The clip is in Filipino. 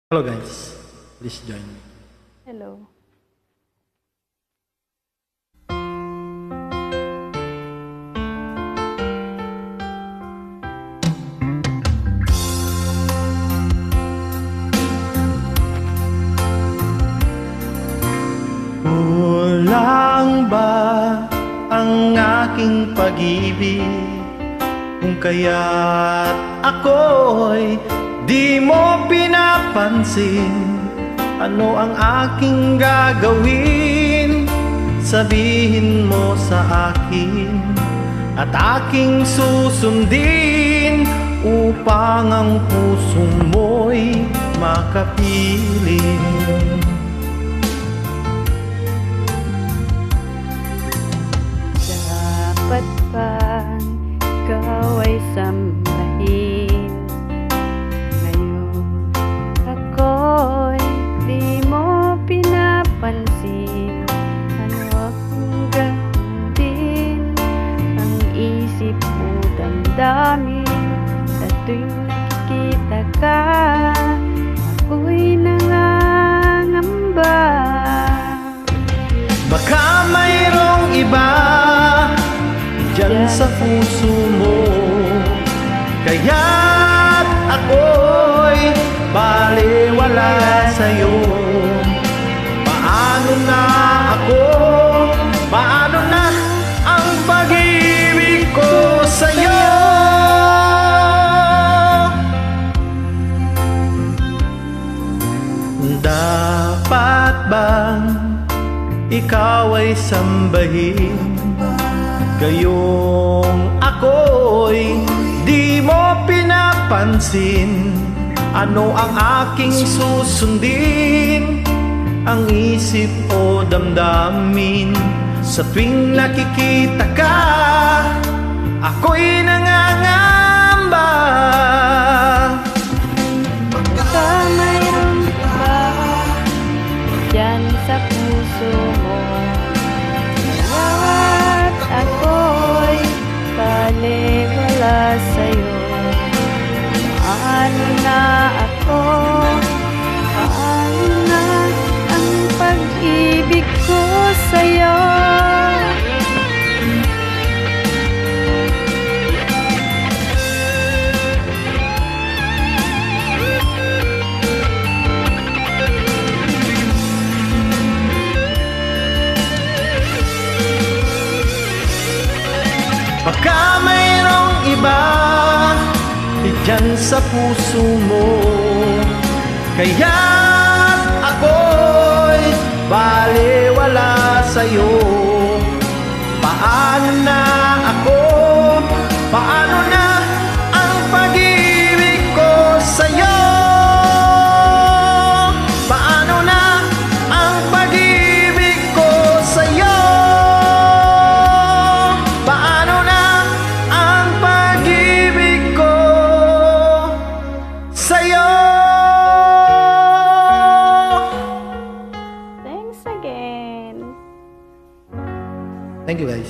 Hello guys, please join me. Hello. Kulang ba ang aking pag-ibig kung kaya't ako'y di mo pinapansin? Ano ang aking gagawin? Sabihin mo sa akin at aking susundin upang ang puso mo'y makapiling. Dapat bang ikaw ay sambahin? Ngayon ako'y di mo pinapansin. Ano akong gawin? Ang isip mo damdamin. Sa tuwing nakikita ka, ako'y nangangamba. Baka mayroong iba dyan sa puso mo, kaya't ako'y baliwala sa'yo. Paano na ako? Paano na ang pag-ibig ko sa'yo? Dapat bang ikaw ay sambahin? Gayong ako'y di mo pinapansin. Ano ang aking susundin? Ang isip o damdamin? Sa tuwing nakikita ka, ako'y nangangamba. Baka mayroon ba dyan sa puso mo, kaya't ako'y baliwala sa'yo? Paano na ako? Paano na ang pag-ibig ko sa'yo? Baka mayroong iba dyan sa puso mo, kaya't ako'y baliwala sa'yo. Paano na ako? Paano na ang pag-ibig ko sa'yo? Paano na ang pag-ibig ko sa'yo? Paano na ang pag-ibig ko sa'yo? Thanks again. Thank you guys.